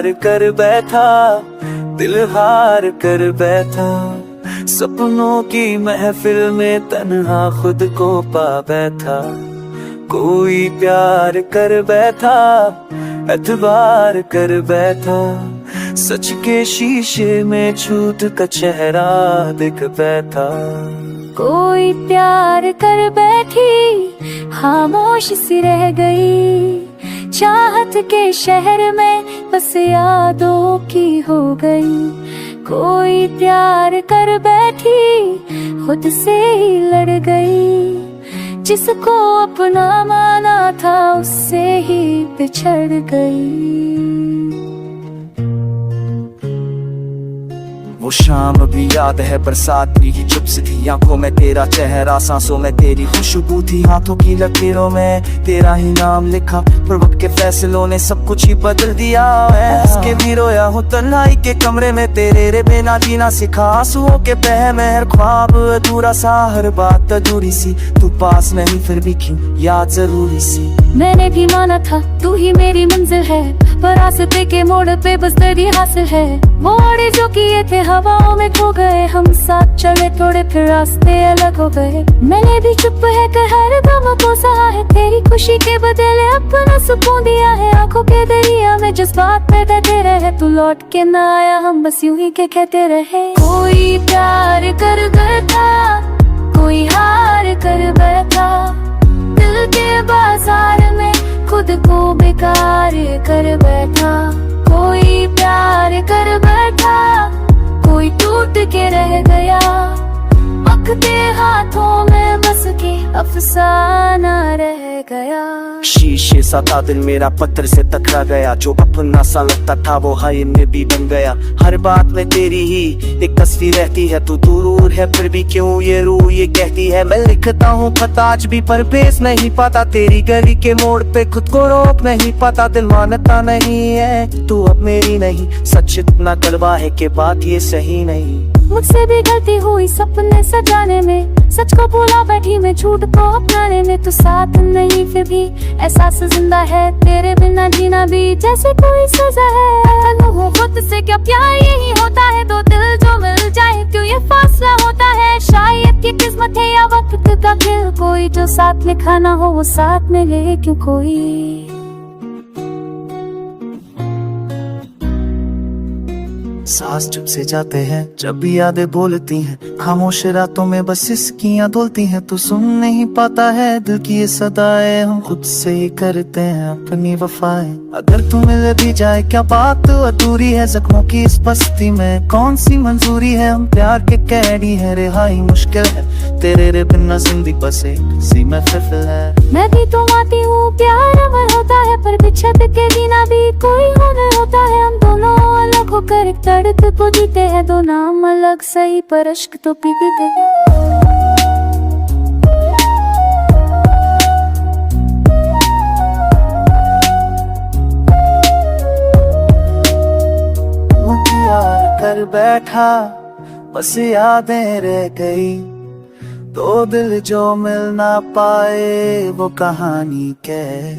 प्यार कर बैठा, दिल हार कर बैठा। सपनों की महफिल में तन्हा खुद को पा बैठा। कोई प्यार कर बैठा, एतबार कर बैठा। सच के शीशे में झूठ का चेहरा दिख बैठा। कोई प्यार कर बैठी, खामोश सी रह गई। चाहत के शहर में बस यादों की हो गई। कोई प्यार कर बैठी, खुद से ही लड़ गई। जिसको अपना माना था उससे ही बिछड़ गई। वो शाम भी याद है, बरसात भी चुप सी थी। आंखों में तेरा चेहरा, सांसों में तेरी खुशबू थी। हाथों की लकीरों में तेरा ही नाम लिखा, पर वक्त के फैसलों ने सब कुछ ही बदल दिया। मैं हंस के भी रोया हूँ तन्हाई के कमरे में, तेरे रे बिना जीना सिखा। आंसुओं के बह में हर ख्वाब अधूरा सा, हर बात अधूरी सी। तू पास नहीं फिर भी क्यों याद जरूरी सी। मैंने भी माना था तू ही मेरी मंजिल है, पर रास्ते के मोड़ पे बस तेरी हासिल है। वो ओड़े जो किए थे हवाओं में खो गए, हम साथ चले थोड़े फिर रास्ते अलग हो गए। मैंने भी चुप है कर हर गम को सहा है, तेरी खुशी के बदले अपना सुकून दिया है। आंखों के दरिया में जज्बात में बहते रहे, तू लौट के ना आया, हम बस यूं ही के कहते रहे। कोई प्यार कर बैठा, कोई हार कर बैठा। दिल के बाजार में खुद को बेकार कर बैठा। कोई प्यार कर बैठा, कोई टूट के रह गया। मखते हाथों में बस के अफसाना रह गया। शीशे सा था दिल मेरा, पत्थर से टकरा गया। जो अपना सा लगता था वो हाय में भी बन गया। हर बात में तेरी ही एक तस्वीर रहती है, तू दूर है फिर भी क्यों ये रूह ये कहती है। मैं लिखता हूँ खत आज भी पर पेश नहीं पाता, तेरी गली के मोड़ पे खुद को रोक नहीं पाता। दिल मानता नहीं है तू अब मेरी नहीं, सच इतना कड़वा है कि बात ये सही नहीं। मुझसे भी गलती हुई सपने सजाने में, सच को भूला बैठी मैं झूठ को अपनाने में। तू साथ नहीं फिर भी एहसास जिंदा है, तेरे बिना जीना भी जैसे कोई सजा है। हूँ खुद से क्या प्यार यही होता है, दो दिल जो मिल जाए क्यों ये फासला होता है। शायद की किस्मत है या वक्त का खेल, कोई जो साथ में खाना हो वो साथ में ले क्यों कोई। सांस चुप से जाते हैं जब भी यादें बोलती हैं। खामोश रातों में बस सिसकियां डोलती हैं। तू सुन नहीं पाता है दिल की ये सदाएं, हम खुद से ही करते हैं अपनी वफाएं। अगर तू मिल भी जाए क्या बात अधूरी है, जख्मों की इस बस्ती में कौन सी मंजूरी है। हम प्यार के कैदी है, रिहाई मुश्किल है। तेरे रे बिना जिंदगी बस एक सी महफिल है। मैं भी तो आती हूँ प्यार अमर होता है, पर बिछड़ के जीना भी कोई हुनर होता है। हम दोनों अलग होकर एक तड़प को जीते हैं, दो नाम अलग सही पर अश्क तो पीते हैं। कर बैठा बस यादें रह गई। दो दिल जो मिल ना पाए वो कहानी क्या है।